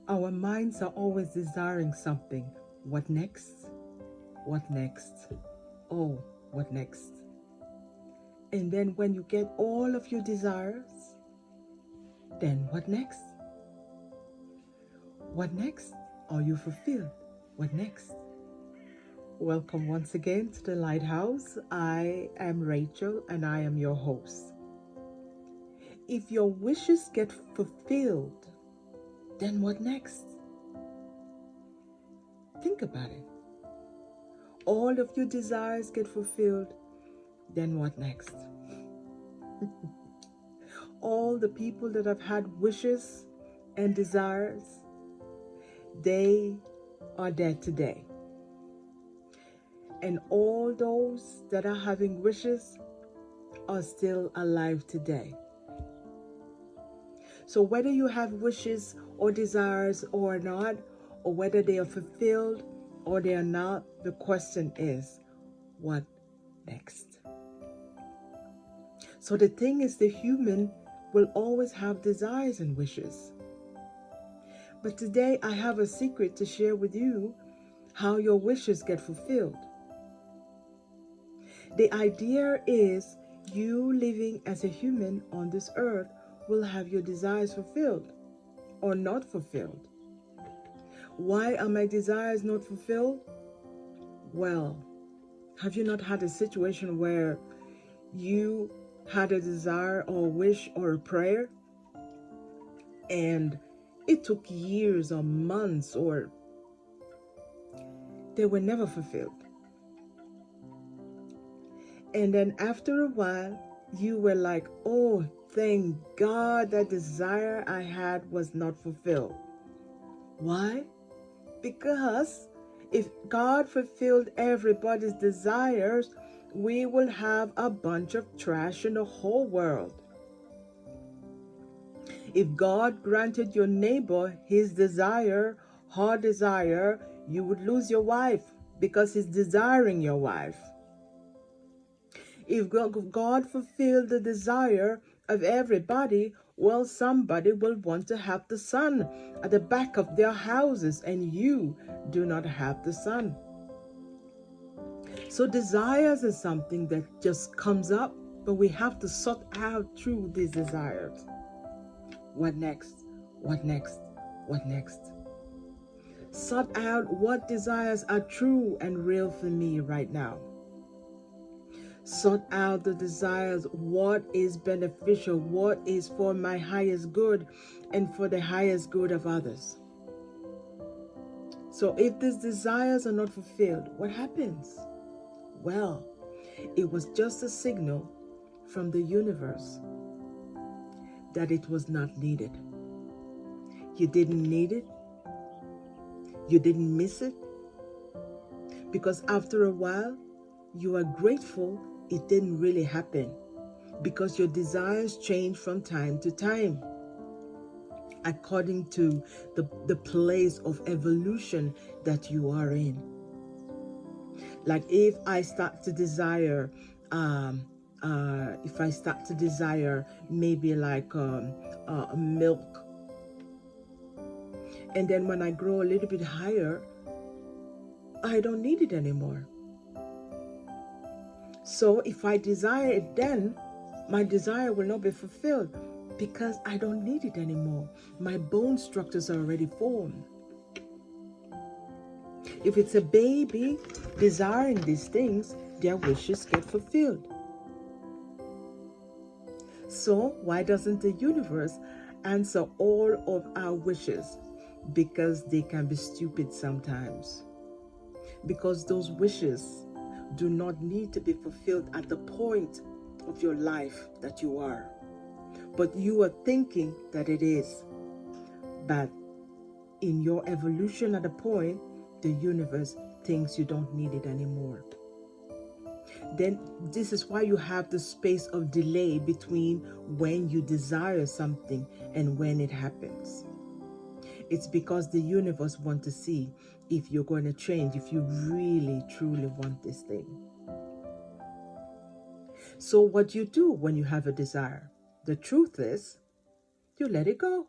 Our minds are always desiring something. What next? What next? Oh, what next? And then when you get all of your desires, then what next? What next? Are you fulfilled? What next? Welcome once again to the Lighthouse. I am Rachel and I am your host. If your wishes get fulfilled, then what next? Think about it. All of your desires get fulfilled, then what next? All the people that have had wishes and desires, they are dead today. And all those that are having wishes are still alive today. So whether you have wishes or desires or not, or whether they are fulfilled or they are not, the question is, what next? So the thing is, the human will always have desires and wishes. But today I have a secret to share with you how your wishes get fulfilled. The idea is you living as a human on this earth will have your desires fulfilled or not fulfilled. Why are my desires not fulfilled? Well, have you not had a situation where you had a desire or a wish or a prayer and it took years or months or they were never fulfilled? And then after a while, you were like, oh, thank God that desire I had was not fulfilled. Why? Because if God fulfilled everybody's desires, we will have a bunch of trash in the whole world. If God granted your neighbor his desire, her desire, you would lose your wife because he's desiring your wife. If God fulfilled the desire of everybody, well, somebody will want to have the sun at the back of their houses, and you do not have the sun. So desires is something that just comes up, but we have to sort out through these desires. What next? What next? What next? Sort out what desires are true and real for me right now. Sort out the desires, what is beneficial, what is for my highest good and for the highest good of others. So if these desires are not fulfilled, what happens? Well, it was just a signal from the universe that it was not needed. You didn't need it. You didn't miss it. Because after a while, you are grateful it didn't really happen, because your desires change from time to time according to the place of evolution that you are in. Like if I start to desire maybe like milk, and then when I grow a little bit higher, I don't need it anymore. So if I desire it then, my desire will not be fulfilled because I don't need it anymore. My bone structures are already formed. If it's a baby desiring these things, their wishes get fulfilled. So why doesn't the universe answer all of our wishes? Because they can be stupid sometimes. Because those wishes do not need to be fulfilled at the point of your life that you are. But you are thinking that it is. But in your evolution at a point, the universe thinks you don't need it anymore. Then this is why you have the space of delay between when you desire something and when it happens. It's because the universe wants to see if you're going to change, if you really, truly want this thing. So what you do when you have a desire? The truth is, you let it go.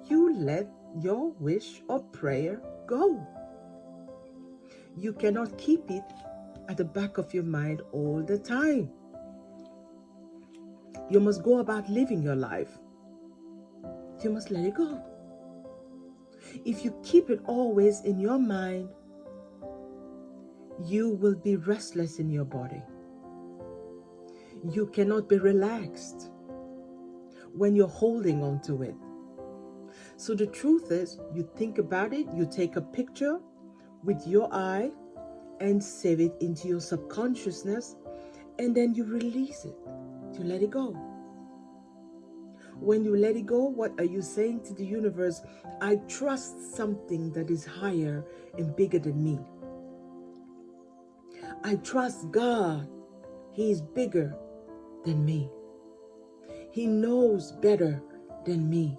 you let your wish or prayer go. You cannot keep it at the back of your mind all the time. You must go about living your life. You must let it go. If you keep it always in your mind, you will be restless in your body. You cannot be relaxed when you're holding on to it. So the truth is, you think about it, you take a picture with your eye and save it into your subconsciousness, and then you release it. You let it go. When you let it go, what are you saying to the universe? I trust something that is higher and bigger than me. I trust God. He is bigger than me. He knows better than me.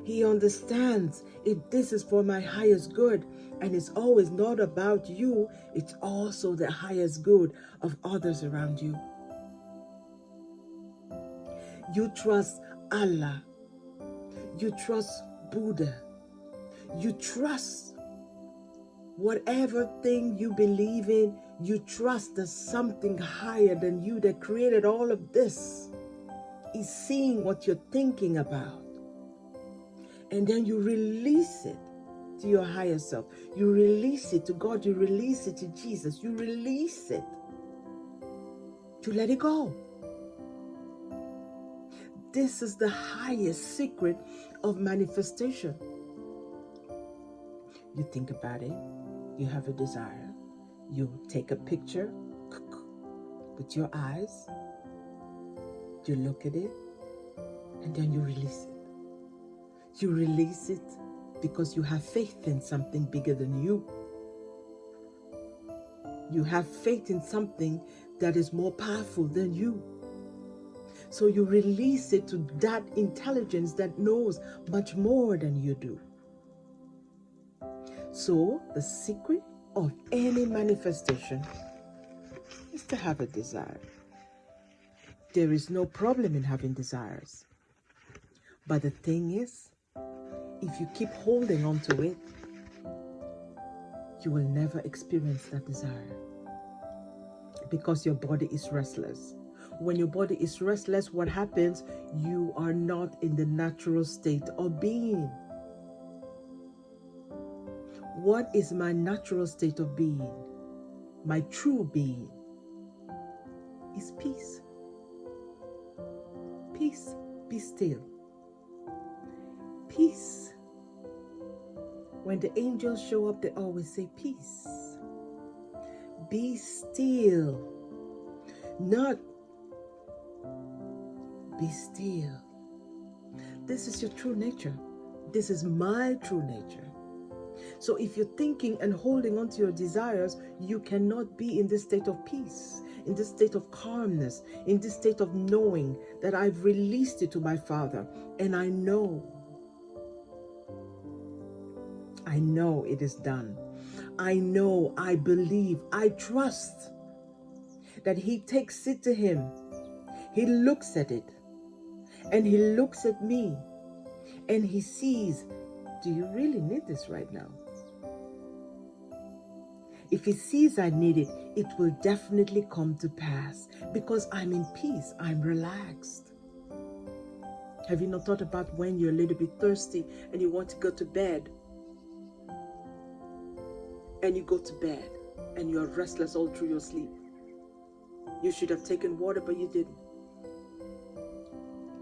He understands if this is for my highest good, and it's always not about you, it's also the highest good of others around you. You trust Allah. You trust Buddha. You trust whatever thing you believe in. You trust that something higher than you that created all of this is seeing what you're thinking about. And then you release it to your higher self. You release it to God. You release it to Jesus. You release it to let it go. This is the highest secret of manifestation. You think about it. You have a desire. You take a picture with your eyes. You look at it. And then you release it. You release it because you have faith in something bigger than you. You have faith in something that is more powerful than you. So you release it to that intelligence that knows much more than you do. So the secret of any manifestation is to have a desire. There is no problem in having desires. But the thing is, if you keep holding on to it, you will never experience that desire because your body is restless. When your body is restless, what happens? You are not in the natural state of being. What is my natural state of being? My true being is peace. Peace. Be still. Peace. When the angels show up, they always say peace. Be still. Not be still. This is your true nature. This is my true nature. So if you're thinking and holding on to your desires, you cannot be in this state of peace, in this state of calmness, in this state of knowing that I've released it to my Father. And I know it is done. I know, I believe, I trust that He takes it to Him. He looks at it and He looks at me and He sees, do you really need this right now? If He sees I need it, it will definitely come to pass because I'm in peace, I'm relaxed. Have you not thought about when you're a little bit thirsty and you want to go to bed? And you go to bed and you're restless all through your sleep. You should have taken water, but you didn't.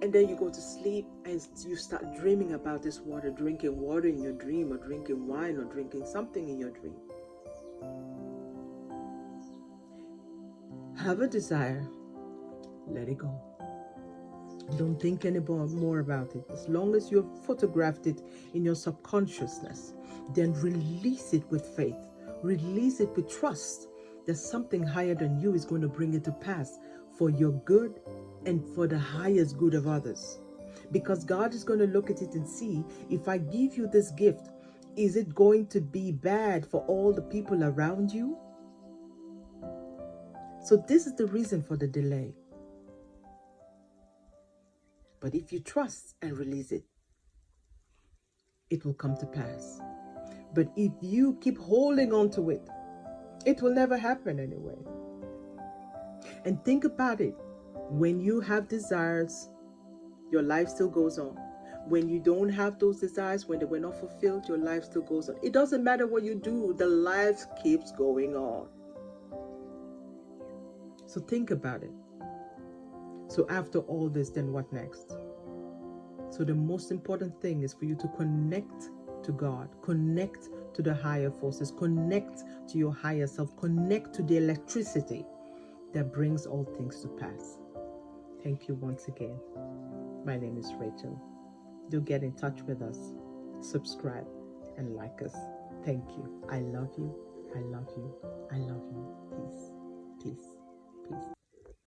And then you go to sleep and you start dreaming about this water, drinking water in your dream, or drinking wine, or drinking something in your dream. Have a desire, let it go. Don't think any more about it. As long as you've photographed it in your subconsciousness, then release it with faith. Release it with trust that something higher than you is going to bring it to pass for your good and for the highest good of others. Because God is going to look at it and see, if I give you this gift, is it going to be bad for all the people around you? So this is the reason for the delay. But if you trust and release it, it will come to pass. But if you keep holding on to it, it will never happen anyway. And think about it. When you have desires, your life still goes on. When you don't have those desires, when they were not fulfilled, your life still goes on. It doesn't matter what you do, the life keeps going on. So think about it. So after all this, then what next? So the most important thing is for you to connect to God, connect to the higher forces, connect to your higher self, connect to the electricity that brings all things to pass. Thank you once again. My name is Rachel. Do get in touch with us, subscribe, and like us. Thank you. I love you. I love you. I love you. Peace. Peace. Peace.